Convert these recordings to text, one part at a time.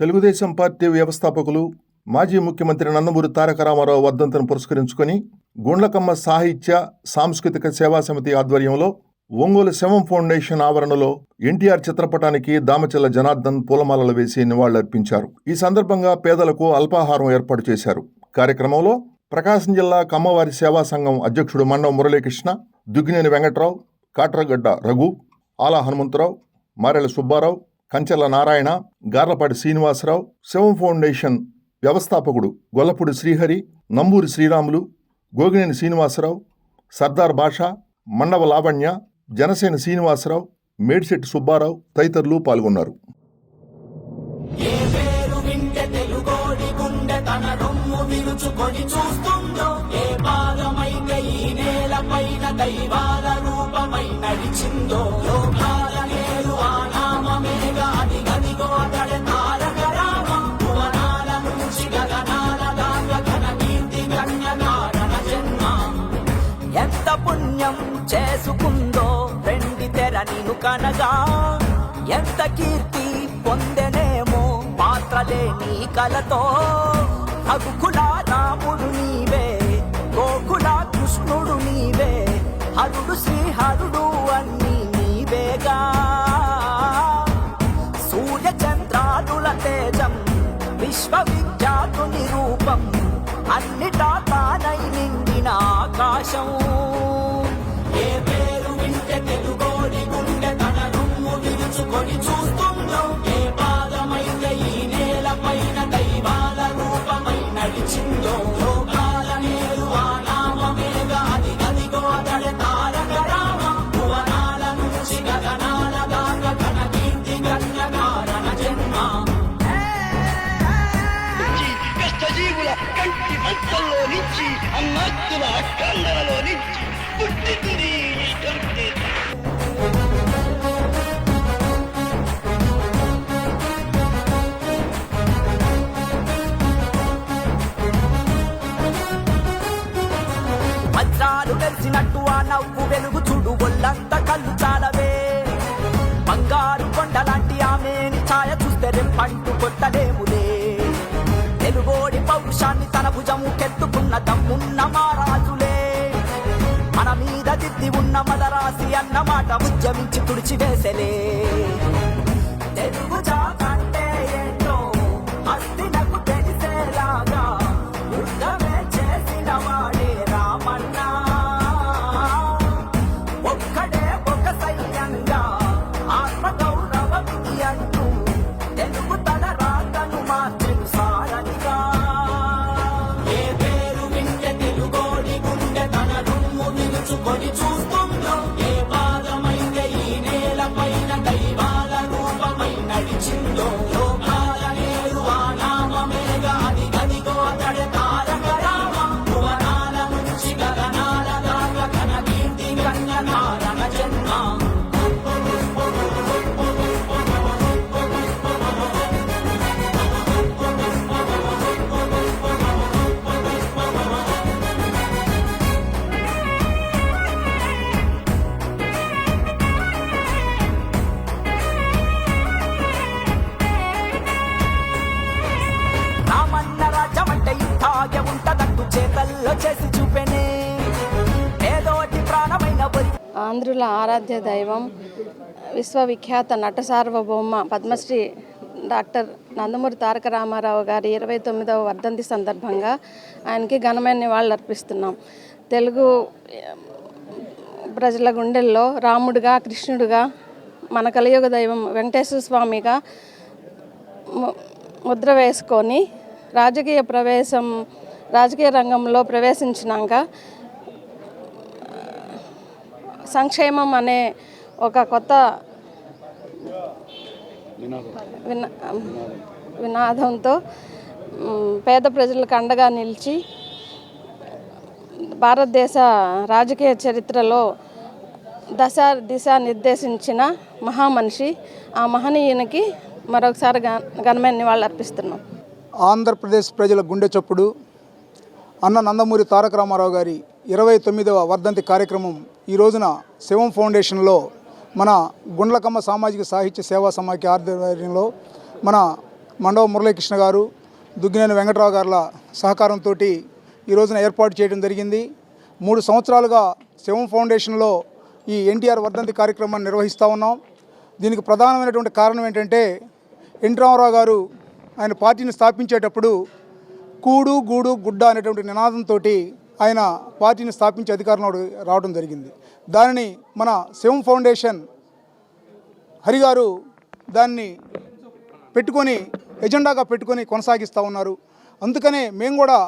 Telugu Desam party వ్యవస్థాపకులు మాజీ ముఖ్యమంత్రి నందమూరి తారక రామారావు వర్ధంతిని పురస్కరించుకొని గుండ్లకమ్మ సాహిత్య సాంస్కృతిక సేవా సమితి ఆధ్వర్యంలో ఒంగోలు శవం ఫౌండేషన్ ఆవరణలో ఎన్టీఆర్ చిత్రపటానికి దామచల్ల జనార్దన్ పూలమాలలు వేసి నివాళులర్పించారు. ఈ సందర్భంగా పేదలకు అల్పాహారం ఏర్పాటు చేశారు. కార్యక్రమంలో ప్రకాశం జిల్లా కమ్మవారి సేవా సంఘం అధ్యక్షుడు మండవ మురళీకృష్ణ, దుగ్గినేని వెంకట్రావు, కాట్రగడ్డ రఘు, ఆలా హనుమంతరావు, మారెల సుబ్బారావు, కంచెల నారాయణ, గార్లపాటి శ్రీనివాసరావు, శవం ఫౌండేషన్ వ్యవస్థాపకుడు గొల్లపూడి శ్రీహరి, నంబూరి శ్రీరాములు, గోగినేని శ్రీనివాసరావు, సర్దార్ భాషా, మండవ లావణ్య, జనసేన శ్రీనివాసరావు, మేడిశెట్టి సుబ్బారావు తదితరులు పాల్గొన్నారు. ఎంత పుణ్యం చేసుకుందో వెండి తెర నిన్ను కనగా, ఎంత కీర్తి పొందెనేమో పాత్రలే నీ కలతో. రఘుకుల రాముడు నీవే, గోకుల కృష్ణుడు నీవే, హరుడు శ్రీహరుడు అన్నీ నీవేగా. సూర్య చంద్రాదుల తేజం, విశ్వవిఖ్యాతుని రూపం, అన్నిటా తానై నిండిన ఆకాశం. ఏ పేరు వింటే తెలుగోడి గుండె తన రొమ్ము విరుచుకొని చూస్తుందో, ఏ పాదమైతే ఈ నేల పైన దైవాల రూపమై నడిచిందో. లోకాల నేరు ఆ నామమేగా, అది గదిగో అతడే తారక రామ. భువనాల నుంచి గగనాల దాకా తన కీర్తి గన్న కారణ జన్మ. కష్టజీవుల కంటి పంటల్లో నుంచి, అన్నాత్తుల అక్కందరలో నుంచి పుట్టింది ఈ కంటి. వజ్రాలు వెలిసినట్టు ఆ నవ్వు వెలుగు చూడు, ఒళ్ళంత కళ్ళు చాలవే. బంగారు కొండలాంటి ఆమెని ఛాయ చూస్తే రెప్పంటూ కొట్టలేములే. తెలుగోడి పౌరుషాన్ని తన భుజము కెత్తుకున్న దమ్మున్న మారాజులే. మన మీద దిద్ది ఉన్న మదరాసి అన్నమాట ఉద్యమించి తుడిచివేసలే. తెలుగు జాతంటే ఏంటో అస్తినకు తెలిసేలాగా యుద్ధమే చేసిన వాడే రామన్న. ఒక్కడే ఒక సైన్యంగా ఆత్మగౌరవ విధి అంటూ తెలుగు తన రాతను మార్చెను సారథిగా. ఏ పేరు వింటే తెలుగోడి గుండె తన రొమ్ము విరుచుకొని చూస్తుందో, ఏ పాదమైతే ఈ నేల పైన దైవాల రూపమై నడిచిందో. లోకాల నేరు ఆ నామమేగా, అది గదిగో అతడే తారక రామ. భువనాల నుంచి గగనాల దాకా తన కీర్తి గన్న కారణ జన్మ. రామన్న రాజ్యమంటే ఇంతాగే ఉంటదంటూ చేతల్లో చేసి చూపెనే. ఏదోటి ప్రాణమైన ఆంధ్రుల ఆరాధ్య దైవం, విశ్వవిఖ్యాత నట సార్వభౌమ పద్మశ్రీ డాక్టర్ నందమూరి తారక రామారావు గారి 29వ వర్ధంతి సందర్భంగా ఆయనకి ఘనమైన నివాళులు అర్పిస్తున్నాం. తెలుగు ప్రజల గుండెల్లో రాముడిగా, కృష్ణుడిగా, మన కలియుగ దైవం వెంకటేశ్వర స్వామిగా ముద్ర వేసుకొని రాజకీయ రంగంలో ప్రవేశించినాక సంక్షేమం అనే ఒక కొత్త వినాదంతో పేద ప్రజలకు అండగా నిలిచి భారతదేశ రాజకీయ చరిత్రలో దిశ నిర్దేశించిన మహామనిషి. ఆ మహనీయునికి మరొకసారి ఘనమైన నివాళులు అర్పిస్తున్నాం. ఆంధ్రప్రదేశ్ ప్రజల గుండె చప్పుడు అన్న నందమూరి తారక రామారావు గారి 29వ వర్ధంతి కార్యక్రమం ఈ రోజున శివం ఫౌండేషన్లో మన గుండ్లకమ్మ సామాజిక సాహిత్య సేవా సమాఖ్య ఆధ్వర్యంలో మన మండవ మురళీకృష్ణ గారు, దుగ్గినేని వెంకట్రావు గారుల సహకారంతో ఈ రోజున ఏర్పాటు చేయడం జరిగింది. 3 సంవత్సరాలుగా శివం ఫౌండేషన్లో ఈ ఎన్టీఆర్ వర్ధంతి కార్యక్రమాన్ని నిర్వహిస్తూ ఉన్నాం. దీనికి ప్రధానమైనటువంటి కారణం ఏంటంటే ఎన్టీ రామారావు గారు ఆయన పార్టీని స్థాపించేటప్పుడు కూడు గూడు గుడ్డ అనేటువంటి నినాదంతో ఆయన పార్టీని స్థాపించి అధికారంలో రావడం జరిగింది. దానిని మన శివం ఫౌండేషన్ హరిగారు దాన్ని పెట్టుకొని ఎజెండాగా పెట్టుకొని కొనసాగిస్తూ ఉన్నారు. అందుకనే మేము కూడా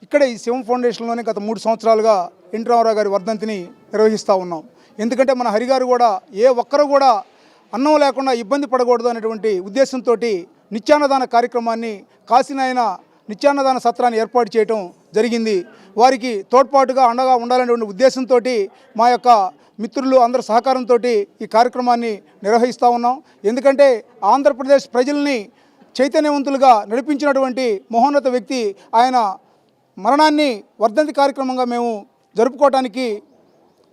ఇక్కడే ఈ శివం ఫౌండేషన్లోనే గత 3 సంవత్సరాలుగా ఎన్టీ రామారావు గారి వర్ధంతిని నిర్వహిస్తూ ఉన్నాం. ఎందుకంటే మన హరిగారు కూడా ఏ ఒక్కరు కూడా అన్నం లేకుండా ఇబ్బంది పడకూడదు అనేటువంటి ఉద్దేశంతో నిత్యాన్నదాన కార్యక్రమాన్ని కాశీనాయన నిత్యాన్నదాన సత్రాన్ని ఏర్పాటు చేయడం జరిగింది. వారికి తోడ్పాటుగా అండగా ఉండాలనేటువంటి ఉద్దేశంతో మా యొక్క మిత్రులు అందరి సహకారంతో ఈ కార్యక్రమాన్ని నిర్వహిస్తూ ఉన్నాం. ఎందుకంటే ఆంధ్రప్రదేశ్ ప్రజల్ని చైతన్యవంతులుగా నడిపించినటువంటి మహోన్నత వ్యక్తి ఆయన మరణాన్ని వర్ధంతి కార్యక్రమంగా మేము జరుపుకోవడానికి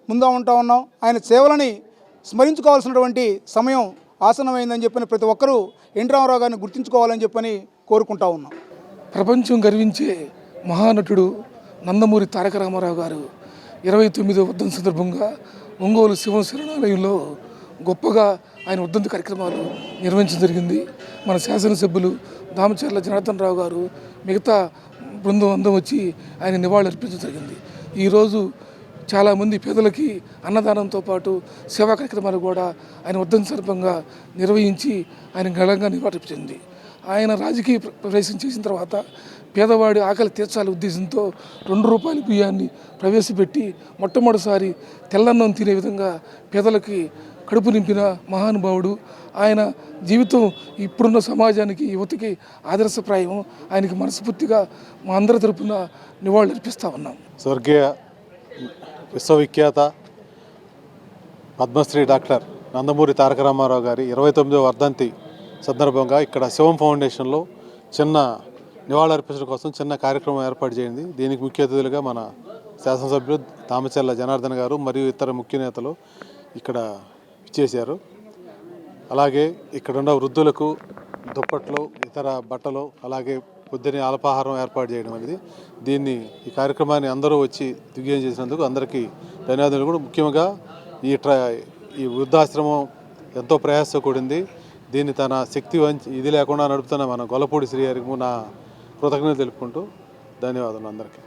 ముందు ఉంటా ఉన్నాం. ఆయన సేవలని స్మరించుకోవాల్సినటువంటి సమయం ఆసన్నమైందని చెప్పని ప్రతి ఒక్కరూ ఎన్టీ రామారావు గారిని గుర్తుంచుకోవాలని చెప్పని కోరుకుంటా ఉన్నాం. ప్రపంచం గర్వించే మహానటుడు నందమూరి తారక రామారావు గారు 29వ వర్ధంతి సందర్భంగా ఒంగోలు శివం శరణాలయంలో గొప్పగా ఆయన వర్ధంతి కార్యక్రమాలు నిర్వహించడం జరిగింది. మన శాసనసభ్యులు దామచర్ల జనార్దన్ రావు గారు మిగతా బృందం అందం వచ్చి ఆయన నివాళులు అర్పించడం జరిగింది. ఈరోజు చాలామంది పేదలకి అన్నదానంతో పాటు సేవా కార్యక్రమాలు కూడా ఆయన వర్ధంతి సందర్భంగా నిర్వహించి ఆయన ఘనంగా నివాళులర్పించింది. ఆయన రాజకీయ ప్రవేశం చేసిన తర్వాత పేదవాడి ఆకలి తీర్చాలి ఉద్దేశంతో ₹2 బియ్యాన్ని ప్రవేశపెట్టి మొట్టమొదటిసారి తెల్లన్నం తినే విధంగా పేదలకి కడుపు నింపిన మహానుభావుడు. ఆయన జీవితం ఇప్పుడున్న సమాజానికి యువతకి ఆదర్శప్రాయం. ఆయనకి మనస్ఫూర్తిగా మా అందరి తరపున నివాళులు అర్పిస్తూ ఉన్నాం. స్వర్గీయ విశ్వవిఖ్యాత పద్మశ్రీ డాక్టర్ నందమూరి తారక రామారావు గారి 29వ వర్ధంతి సందర్భంగా ఇక్కడ శివం ఫౌండేషన్లో చిన్న నివాళులర్పించడం కోసం చిన్న కార్యక్రమం ఏర్పాటు చేయండి. దీనికి ముఖ్య అతిథులుగా మన శాసనసభ్యులు దామచర్ల జనార్దన్ గారు మరియు ఇతర ముఖ్య నేతలు ఇక్కడ ఇచ్చేశారు. అలాగే ఇక్కడున్న వృద్ధులకు దుప్పట్లు, ఇతర బట్టలు, అలాగే పొద్దున్నే అల్పాహారం ఏర్పాటు చేయడం అనేది ఈ కార్యక్రమాన్ని అందరూ వచ్చి దిగ్విజయం చేసినందుకు అందరికీ ధన్యవాదాలు. కూడా ముఖ్యంగా ఈ వృద్ధాశ్రమం ఎంతో ప్రయాస కూడింది. దీన్ని తన శక్తి ఇది లేకుండా నడుపుతున్న మన గొల్లపూడి శ్రీ గారికి నా కృతజ్ఞతలు తెలుపుకుంటూ ధన్యవాదాలు అందరికీ.